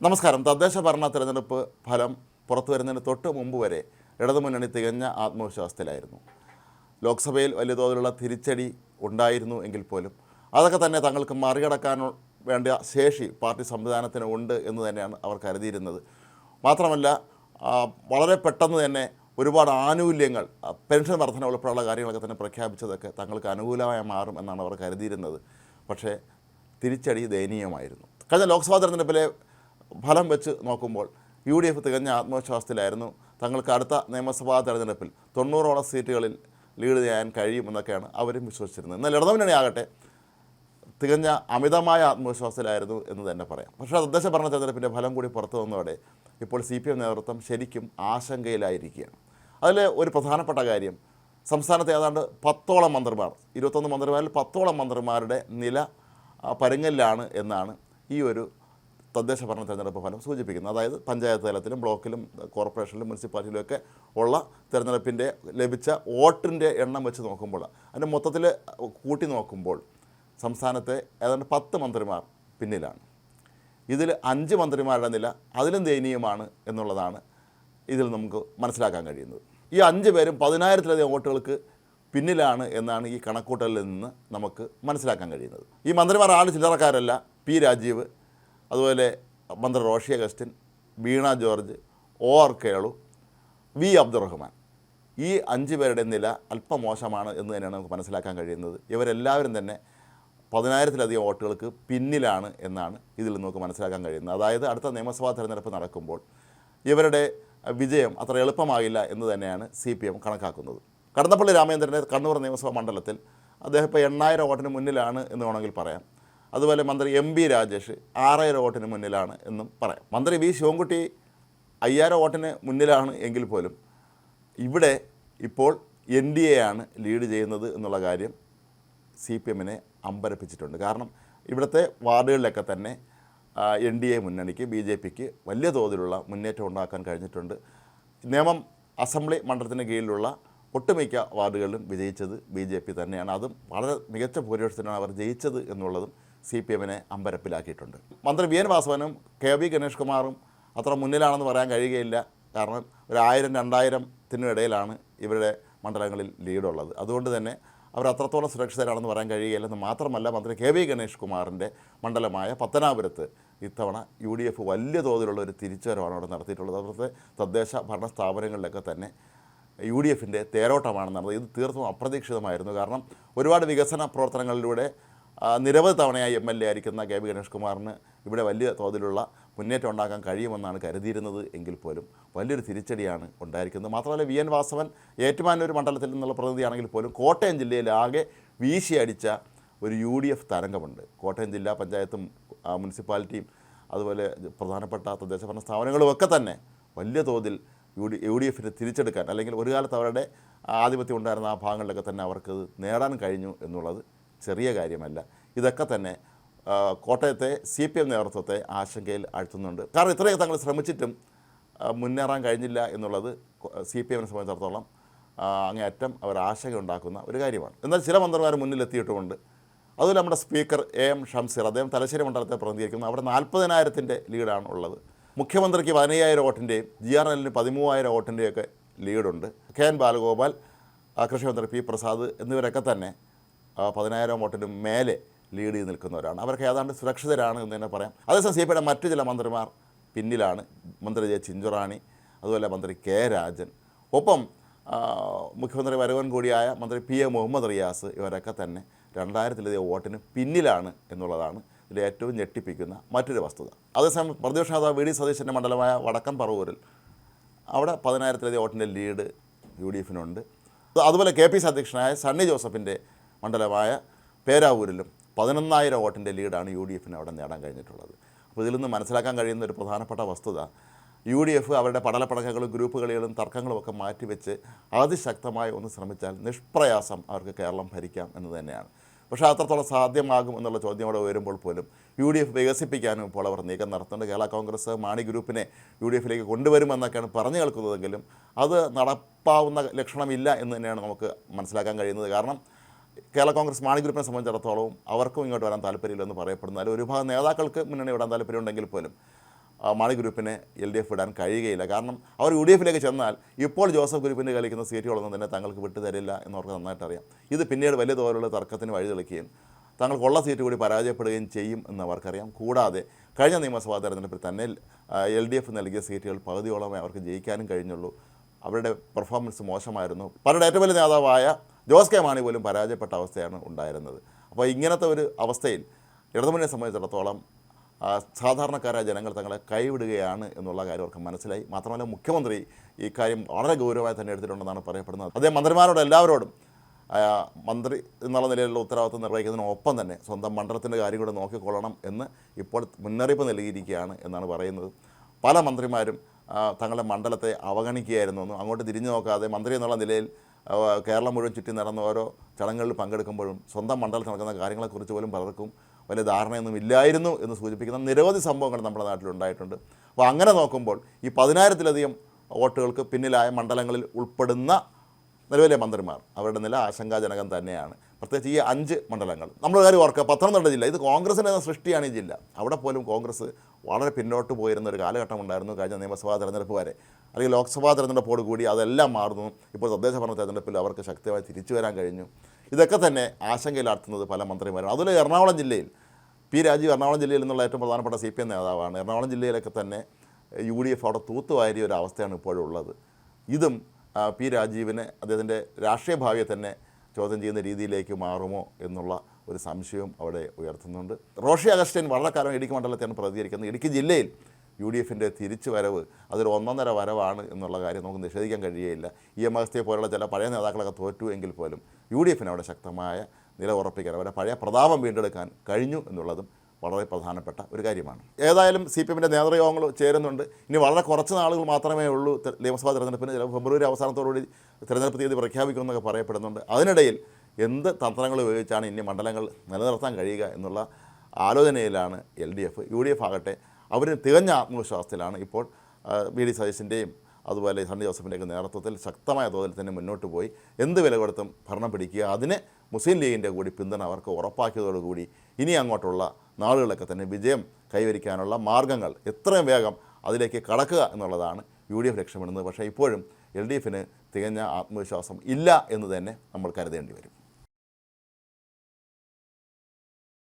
നമസ്കാരം. തദ്ദേശ ഭരണ തെരഞ്ഞെടുപ്പ് ഫലം പുറത്തു വരുന്നതിന് തൊട്ട് മുമ്പ് വരെ ഇടതുമുന്നണി തികഞ്ഞ ആത്മവിശ്വാസത്തിലായിരുന്നു. ലോക്സഭയിൽ വലിയ തോതിലുള്ള തിരിച്ചടി ഉണ്ടായിരുന്നു എങ്കിൽ പോലും അതൊക്കെ തന്നെ തങ്ങൾക്ക് മറികടക്കാൻ വേണ്ട ശേഷി പാർട്ടി സംവിധാനത്തിന് ഉണ്ട് എന്ന് തന്നെയാണ് അവർ കരുതിയിരുന്നത്. മാത്രമല്ല വളരെ പെട്ടെന്ന് തന്നെ ഒരുപാട് ആനുകൂല്യങ്ങൾ, പെൻഷൻ വർധന ഉൾപ്പെടെയുള്ള കാര്യങ്ങളൊക്കെ തന്നെ പ്രഖ്യാപിച്ചതൊക്കെ തങ്ങൾക്ക് അനുകൂലമായി മാറും എന്നാണ് അവർ കരുതിയിരുന്നത്. പക്ഷേ തിരിച്ചടി ദയനീയമായിരുന്നു. കഴിഞ്ഞ ലോക്സഭാ തെരഞ്ഞെടുപ്പിലെ ഫലം വെച്ച് നോക്കുമ്പോൾ UDF തികഞ്ഞ ആത്മവിശ്വാസത്തിലായിരുന്നു. തങ്ങൾക്ക് അടുത്ത നിയമസഭാ തെരഞ്ഞെടുപ്പിൽ 90ഓളം സീറ്റുകളിൽ ലീഡ് ചെയ്യാൻ കഴിയുമെന്നൊക്കെയാണ് അവരും വിശ്വസിച്ചിരുന്നത്. എന്നാൽ ഇടതുമുന്നണി ആകട്ടെ തികഞ്ഞ അമിതമായ ആത്മവിശ്വാസത്തിലായിരുന്നു എന്ന് തന്നെ പറയാം. പക്ഷേ തദ്ദേശ ഭരണ തെരഞ്ഞെടുപ്പിൻ്റെ ഫലം കൂടി പുറത്തു വന്നതോടെ ഇപ്പോൾ CPM നേതൃത്വം ശരിക്കും ആശങ്കയിലായിരിക്കുകയാണ്. അതിൽ ഒരു പ്രധാനപ്പെട്ട കാര്യം, സംസ്ഥാനത്തെ ഏതാണ്ട് 10ഓളം മന്ത്രിമാർ, 21 മന്ത്രിമാരിൽ 10ഓളം മന്ത്രിമാരുടെ നില പരുങ്ങലിലാണ് എന്നാണ് ഈ ഒരു തദ്ദേശ ഭരണ തെരഞ്ഞെടുപ്പ് ഫലം സൂചിപ്പിക്കുന്നത്. അതായത് പഞ്ചായത്ത് തലത്തിലും ബ്ലോക്കിലും കോർപ്പറേഷനിലും മുനിസിപ്പാലിറ്റിയിലുമൊക്കെ ഉള്ള തെരഞ്ഞെടുപ്പിൻ്റെ ലഭിച്ച വോട്ടിൻ്റെ എണ്ണം വെച്ച് നോക്കുമ്പോൾ, അതിൻ്റെ മൊത്തത്തിൽ കൂട്ടി നോക്കുമ്പോൾ സംസ്ഥാനത്തെ ഏതാണ്ട് 10 മന്ത്രിമാർ പിന്നിലാണ്. ഇതിൽ 5 മന്ത്രിമാരുടെ നില അതിലും ദയനീയമാണ് എന്നുള്ളതാണ് ഇതിൽ നമുക്ക് മനസ്സിലാക്കാൻ കഴിയുന്നത്. ഈ 5 പേരും 10,000-ലധികം വോട്ടുകൾക്ക് പിന്നിലാണ് എന്നാണ് ഈ കണക്കൂട്ടലിൽ നിന്ന് നമുക്ക് മനസ്സിലാക്കാൻ കഴിയുന്നത്. ഈ മന്ത്രിമാർ ആൾ ചില്ലറക്കാരല്ല. P. രാജീവ്, അതുപോലെ മന്ത്രി റോഷി അഗസ്റ്റിൻ, വീണ ജോർജ്, OR കേളു, V. അബ്ദുറഹ്മാൻ, ഈ 5 പേരുടെ നില അല്പം മോശമാണ് എന്ന് തന്നെയാണ് നമുക്ക് മനസ്സിലാക്കാൻ കഴിയുന്നത്. ഇവരെല്ലാവരും തന്നെ 10,000-ലധികം വോട്ടുകൾക്ക് പിന്നിലാണ് എന്നാണ് ഇതിൽ നമുക്ക് മനസ്സിലാക്കാൻ കഴിയുന്നത്. അതായത് അടുത്ത നിയമസഭാ തെരഞ്ഞെടുപ്പ് നടക്കുമ്പോൾ ഇവരുടെ വിജയം അത്ര എളുപ്പമാകില്ല എന്ന് തന്നെയാണ് CPM കണക്കാക്കുന്നത്. കടന്നപ്പള്ളി രാമചന്ദ്രൻ്റെ കണ്ണൂർ നിയമസഭാ മണ്ഡലത്തിൽ അദ്ദേഹം ഇപ്പോൾ 8,000 വോട്ടിന് മുന്നിലാണ് എന്ന് വേണമെങ്കിൽ പറയാം. അതുപോലെ മന്ത്രി MB രാജേഷ് 6,000 വോട്ടിന് മുന്നിലാണ് എന്നും പറയാം. മന്ത്രി V. ശിവൻകുട്ടി 5,000 വോട്ടിന് മുന്നിലാണ് എങ്കിൽ പോലും ഇവിടെ ഇപ്പോൾ NDA ആണ് ലീഡ് ചെയ്യുന്നത് എന്നുള്ള കാര്യം CPMനെ അമ്പരപ്പിച്ചിട്ടുണ്ട്. കാരണം ഇവിടുത്തെ വാർഡുകളിലൊക്കെ തന്നെ NDA മുന്നണിക്ക്, BJPക്ക് വലിയ തോതിലുള്ള മുന്നേറ്റം ഉണ്ടാക്കാൻ കഴിഞ്ഞിട്ടുണ്ട്. നേമം അസംബ്ലി മണ്ഡലത്തിന് കീഴിലുള്ള ഒട്ടുമിക്ക വാർഡുകളിലും വിജയിച്ചത് BJP തന്നെയാണ്. അതും വളരെ മികച്ച ഭൂരിപക്ഷത്തിനാണ് അവർ ജയിച്ചത് എന്നുള്ളതും CPMനെ അമ്പരപ്പിലാക്കിയിട്ടുണ്ട്. മന്ത്രി VN വാസവനും KB ഗണേഷ് കുമാറും അത്ര മുന്നിലാണെന്ന് പറയാൻ കഴിയുകയില്ല. കാരണം 1,000-2,000 ഇടയിലാണ് ഇവരുടെ മണ്ഡലങ്ങളിൽ ലീഡുള്ളത്. അതുകൊണ്ട് തന്നെ അവർ അത്രത്തോളം സുരക്ഷിതരാണെന്ന് പറയാൻ കഴിയുകയില്ലെന്ന് മാത്രമല്ല, മന്ത്രി KB ഗണേഷ് കുമാറിൻ്റെ മണ്ഡലമായ പത്തനാപുരത്ത് ഇത്തവണ UDF വലിയ തോതിലുള്ള ഒരു തിരിച്ചുവരവാണ് അവിടെ നടത്തിയിട്ടുള്ളത്. അവിടുത്തെ തദ്ദേശ ഭരണ സ്ഥാപനങ്ങളിലൊക്കെ തന്നെ UDFൻ്റെ തേരോട്ടമാണ് നടന്നത്. ഇത് തീർത്തും അപ്രതീക്ഷിതമായിരുന്നു. കാരണം ഒരുപാട് വികസന പ്രവർത്തനങ്ങളിലൂടെ നിരവധി തവണയായി MLA ആയിരിക്കുന്ന KB ഗണേഷ് കുമാറിന് ഇവിടെ വലിയ തോതിലുള്ള മുന്നേറ്റം ഉണ്ടാക്കാൻ കഴിയുമെന്നാണ് കരുതിയിരുന്നത് എങ്കിൽ പോലും വലിയൊരു തിരിച്ചടിയാണ് ഉണ്ടായിരിക്കുന്നത്. മാത്രമല്ല VN വാസവൻ ഏറ്റുമാനൂർ മണ്ഡലത്തിൽ നിന്നുള്ള പ്രതിനിധിയാണെങ്കിൽ പോലും കോട്ടയം ജില്ലയിൽ ആകെ വീശിയടിച്ച ഒരു UDF തരംഗമുണ്ട്. കോട്ടയം ജില്ലാ പഞ്ചായത്തും മുനിസിപ്പാലിറ്റിയും അതുപോലെ പ്രധാനപ്പെട്ട തദ്ദേശ ഭരണ സ്ഥാപനങ്ങളുമൊക്കെ തന്നെ വലിയ തോതിൽ UDFന് തിരിച്ചെടുക്കാൻ, അല്ലെങ്കിൽ ഒരു കാലത്ത് അവരുടെ ആധിപത്യം ഉണ്ടായിരുന്ന ആ ഭാഗങ്ങളിലൊക്കെ തന്നെ അവർക്കത് നേടാൻ കഴിഞ്ഞു എന്നുള്ളത് ചെറിയ കാര്യമല്ല. ഇതൊക്കെ തന്നെ കോട്ടയത്തെ CPM നേതൃത്വത്തെ ആശങ്കയിൽ ആഴ്ത്തുന്നുണ്ട്. കാരണം ഇത്രയൊക്കെ തങ്ങൾ ശ്രമിച്ചിട്ടും മുന്നേറാൻ കഴിഞ്ഞില്ല എന്നുള്ളത് CPMനെ സംബന്ധിച്ചിടത്തോളം അങ്ങേയറ്റം അവർ ആശങ്ക ഉണ്ടാക്കുന്ന ഒരു കാര്യമാണ്. എന്നാൽ ചില മന്ത്രിമാർ മുന്നിലെത്തിയിട്ടുമുണ്ട്. അതുപോലെ നമ്മുടെ സ്പീക്കർ AM ഷംസീർ, അദ്ദേഹം തലശ്ശേരി മണ്ഡലത്തെ പ്രതിനിധീകരിക്കുന്നു. അവിടെ 40,000-ൻ്റെ ലീഡാണ് ഉള്ളത്. മുഖ്യമന്ത്രിക്ക് 15,000 വോട്ടിൻ്റെയും GRNലിന് 13,000 വോട്ടിൻ്റെയൊക്കെ ലീഡുണ്ട്. KN ബാലഗോപാൽ, കൃഷിമന്ത്രി P. പ്രസാദ് എന്നിവരൊക്കെ തന്നെ 10,000 വോട്ടിന് മേലെ ലീഡ് ചെയ്ത് നിൽക്കുന്നവരാണ്. അവർക്ക് ഏതാണ്ട് സുരക്ഷിതരാണ് എന്ന് തന്നെ പറയാം. അതേസമയം CPMയുടെ മറ്റു ചില മന്ത്രിമാർ പിന്നിലാണ്. മന്ത്രി J. ചിഞ്ചുറാണി, അതുപോലെ മന്ത്രി K. രാജൻ, ഒപ്പം മുഖ്യമന്ത്രി വരുവൻ കൂടിയായ മന്ത്രി PA മുഹമ്മദ് റിയാസ്, ഇവരൊക്കെ തന്നെ 2,000-ലധികം വോട്ടിന് പിന്നിലാണ് എന്നുള്ളതാണ് ഇതിൽ ഏറ്റവും ഞെട്ടിപ്പിക്കുന്ന മറ്റൊരു വസ്തുത. അതേസമയം പ്രതിപക്ഷ നേതാവ് VD സതീശൻ്റെ മണ്ഡലമായ വടക്കൻ പറവൂരിൽ അവിടെ 10,000-ലധികം വോട്ടിൻ്റെ ലീഡ് UDFനുണ്ട്. അതുപോലെ KPC അധ്യക്ഷനായ സണ്ണി ജോസഫിൻ്റെ മണ്ഡലമായ പേരാവൂരിലും 11,000 വോട്ടിൻ്റെ ലീഡാണ് UDFന് അവിടെ നേടാൻ കഴിഞ്ഞിട്ടുള്ളത്. അപ്പോൾ ഇതിൽ നിന്ന് മനസ്സിലാക്കാൻ കഴിയുന്ന ഒരു പ്രധാനപ്പെട്ട വസ്തുത, UDF അവരുടെ പടലപ്പടക്കങ്ങളും ഗ്രൂപ്പ് കളികളും തർക്കങ്ങളും ഒക്കെ മാറ്റിവെച്ച് അതിശക്തമായി ഒന്ന് ശ്രമിച്ചാൽ നിഷ്പ്രയാസം അവർക്ക് കേരളം ഭരിക്കാം എന്ന് തന്നെയാണ്. പക്ഷേ അത്രത്തോളം സാധ്യമാകും എന്നുള്ള ചോദ്യം അവിടെ ഉയരുമ്പോൾ പോലും UDF വികസിപ്പിക്കാനും ഇപ്പോൾ അവർ നീക്കം നടത്തുന്നുണ്ട്. കേരള കോൺഗ്രസ് മാണി ഗ്രൂപ്പിനെ UDFിലേക്ക് കൊണ്ടുവരുമെന്നൊക്കെയാണ് പറഞ്ഞു കേൾക്കുന്നതെങ്കിലും അത് നടപ്പാവുന്ന ലക്ഷണമില്ല എന്ന് തന്നെയാണ് നമുക്ക് മനസ്സിലാക്കാൻ കഴിയുന്നത്. കാരണം കേരള കോൺഗ്രസ് മാണി ഗ്രൂപ്പിനെ സംബന്ധിച്ചിടത്തോളം അവർക്കും ഇങ്ങോട്ട് വരാൻ താല്പര്യമില്ലെന്ന് പറയപ്പെടുന്നാലും ഒരു ഭാഗം നേതാക്കൾക്ക് മുന്നണി വിടാൻ താല്പര്യമുണ്ടെങ്കിൽ പോലും മാണി ഗ്രൂപ്പിനെ LDF വിടാൻ കഴിയുകയില്ല. കാരണം അവർ UDF ചെന്നാൽ ഇപ്പോൾ ജോസഫ് ഗ്രൂപ്പിന് കളിക്കുന്ന സീറ്റുകളൊന്നും തന്നെ തങ്ങൾക്ക് വിട്ടുതരില്ല എന്നവർക്ക് നന്നായിട്ട് അറിയാം. ഇത് പിന്നീട് വലിയ തോതിലുള്ള തർക്കത്തിന് വഴിതെളിക്കുകയും തങ്ങൾക്കുള്ള സീറ്റ് കൂടി പരാജയപ്പെടുകയും ചെയ്യും എന്നവർക്കറിയാം. കൂടാതെ കഴിഞ്ഞ നിയമസഭാ തെരഞ്ഞെടുപ്പിൽ തന്നെ LDF നൽകിയ സീറ്റുകൾ പകുതിയോളമേ അവർക്ക് ജയിക്കാനും കഴിഞ്ഞുള്ളൂ. അവരുടെ പെർഫോമൻസ് മോശമായിരുന്നു. പലരുടെ ഏറ്റവും വലിയ നേതാവായ ജോസ് കെ മാണി പോലും പരാജയപ്പെട്ട അവസ്ഥയാണ് ഉണ്ടായിരുന്നത്. അപ്പോൾ ഇങ്ങനത്തെ ഒരു അവസ്ഥയിൽ ഇടതുമുന്നണിയെ സംബന്ധിച്ചിടത്തോളം സാധാരണക്കാരായ ജനങ്ങൾ തങ്ങളെ കൈവിടുകയാണ് എന്നുള്ള കാര്യം അവർക്ക് മനസ്സിലായി. മാത്രമല്ല മുഖ്യമന്ത്രി ഈ കാര്യം വളരെ ഗൗരവമായി തന്നെ എടുത്തിട്ടുണ്ടെന്നാണ് പറയപ്പെടുന്നത്. അദ്ദേഹം മന്ത്രിമാരോട് എല്ലാവരോടും മന്ത്രി എന്നുള്ള നിലയിലുള്ള ഉത്തരവാദിത്വം നിർവഹിക്കുന്നതിനൊപ്പം തന്നെ സ്വന്തം മണ്ഡലത്തിൻ്റെ കാര്യം കൂടെ നോക്കിക്കൊള്ളണം എന്ന് ഇപ്പോൾ മുന്നറിയിപ്പ് നൽകിയിരിക്കുകയാണ് എന്നാണ് പറയുന്നത്. പല മന്ത്രിമാരും തങ്ങളുടെ മണ്ഡലത്തെ അവഗണിക്കുകയായിരുന്നു. അങ്ങോട്ട് തിരിഞ്ഞു നോക്കാതെ മന്ത്രി എന്നുള്ള നിലയിൽ കേരളം മുഴുവൻ ചുറ്റി നടന്ന ഓരോ ചടങ്ങുകളിൽ പങ്കെടുക്കുമ്പോഴും സ്വന്തം മണ്ഡലത്തിൽ നടക്കുന്ന കാര്യങ്ങളെക്കുറിച്ച് പോലും പലർക്കും വലിയ ധാരണയൊന്നും ഇല്ലായിരുന്നു എന്ന് സൂചിപ്പിക്കുന്ന നിരവധി സംഭവങ്ങൾ നമ്മുടെ നാട്ടിലുണ്ടായിട്ടുണ്ട്. അപ്പോൾ അങ്ങനെ നോക്കുമ്പോൾ ഈ 10,000-ലധികം വോട്ടുകൾക്ക് പിന്നിലായ മണ്ഡലങ്ങളിൽ ഉൾപ്പെടുന്ന നിലവിലെ മന്ത്രിമാർ അവരുടെ നില ആശങ്കാജനകം തന്നെയാണ്. പ്രത്യേകിച്ച് ഈ 5 മണ്ഡലങ്ങൾ നമ്മൾ കാര്യം ഓർക്കുക. പത്തനംതിട്ട ജില്ല ഇത് കോൺഗ്രസിൻ്റെ സൃഷ്ടിയാണ്. ഈ ജില്ല അവിടെ പോലും കോൺഗ്രസ് വളരെ പിന്നോട്ട് പോയിരുന്ന ഒരു കാലഘട്ടം ഉണ്ടായിരുന്നു കഴിഞ്ഞ നിയമസഭാ തെരഞ്ഞെടുപ്പ് വരെ. അല്ലെങ്കിൽ ലോക്സഭാ തെരഞ്ഞെടുപ്പോട് കൂടി അതെല്ലാം മാറുന്നു. ഇപ്പോൾ തദ്ദേശ ഭരണ തെരഞ്ഞെടുപ്പിൽ അവർക്ക് ശക്തമായി തിരിച്ചു വരാൻ കഴിഞ്ഞു. ഇതൊക്കെ തന്നെ ആശങ്കയിലാഴ്ത്തുന്നത് പല മന്ത്രിമാരാണ്. അതുപോലെ എറണാകുളം ജില്ലയിൽ രാജീവ് എറണാകുളം ജില്ലയിൽ നിന്നുള്ള ഏറ്റവും പ്രധാനപ്പെട്ട CPM നേതാവാണ്. എറണാകുളം ജില്ലയിലൊക്കെ തന്നെ UDF അവിടെ തൂത്തുവാരിയ ഒരു അവസ്ഥയാണ് ഇപ്പോഴുള്ളത്. ഇതും രാജീവിനെ അദ്ദേഹത്തിൻ്റെ രാഷ്ട്രീയ ഭാവിയെ തന്നെ ചോദ്യം ചെയ്യുന്ന രീതിയിലേക്ക് മാറുമോ എന്നുള്ള ഒരു സംശയവും അവിടെ ഉയർത്തുന്നുണ്ട്. റോഷി അഗസ്റ്റ്യൻ വളരെ കാലം ഇടുക്കി മണ്ഡലത്തെയാണ് പ്രതികരിക്കുന്നത്. ഇടുക്കി ജില്ലയിൽ UDF തിരിച്ചു വരവ് അതൊരു ഒന്നൊന്നര വരവാണ് എന്നുള്ള കാര്യം നമുക്ക് നിഷേധിക്കാൻ കഴിയുകയില്ല. EM അഗസ്ത്യയെ പോലുള്ള ചില പഴയ നേതാക്കളൊക്കെ തോറ്റു എങ്കിൽ പോലും UDF അവിടെ ശക്തമായ നില ഉറപ്പിക്കാൻ അവരുടെ പഴയ പ്രതാപം വീണ്ടെടുക്കാൻ കഴിഞ്ഞു എന്നുള്ളതും വളരെ പ്രധാനപ്പെട്ട ഒരു കാര്യമാണ്. ഏതായാലും CPM നേതൃയോഗങ്ങൾ ചേരുന്നുണ്ട്. ഇനി വളരെ കുറച്ച് നാളുകൾ മാത്രമേ ഉള്ളൂ നിയമസഭാ തെരഞ്ഞെടുപ്പിന്. ചില ഫെബ്രുവരി അവസാനത്തോടുകൂടി തെരഞ്ഞെടുപ്പ് തീയതി പ്രഖ്യാപിക്കുമെന്നൊക്കെ പറയപ്പെടുന്നുണ്ട്. അതിനിടയിൽ എന്ത് തന്ത്രങ്ങൾ ഉപയോഗിച്ചാണ് ഇനി മണ്ഡലങ്ങൾ നിലനിർത്താൻ കഴിയുക എന്നുള്ള ആലോചനയിലാണ് LDF. UDF ആകട്ടെ അവരിന് തികഞ്ഞ ആത്മവിശ്വാസത്തിലാണ്. ഇപ്പോൾ VD സതീശൻ്റെയും അതുപോലെ സണ്ണി ജോസഫിൻ്റെയൊക്കെ നേതൃത്വത്തിൽ ശക്തമായ തോതിൽ തന്നെ മുന്നോട്ട് പോയി എന്ത് വില കൊടുത്തും ഭരണം പിടിക്കുക. അതിന് മുസ്ലിം ലീഗിൻ്റെ കൂടി പിന്തുണ അവർക്ക് ഉറപ്പാക്കിയതോടുകൂടി ഇനി അങ്ങോട്ടുള്ള നാളുകളൊക്കെ തന്നെ വിജയം കൈവരിക്കാനുള്ള മാർഗ്ഗങ്ങൾ എത്രയും വേഗം അതിലേക്ക് കടക്കുക എന്നുള്ളതാണ് UDF ലക്ഷ്യമിടുന്നത്. പക്ഷേ ഇപ്പോഴും LDF തികഞ്ഞ ആത്മവിശ്വാസം ഇല്ല എന്ന് തന്നെ നമ്മൾ കരുതേണ്ടി വരും.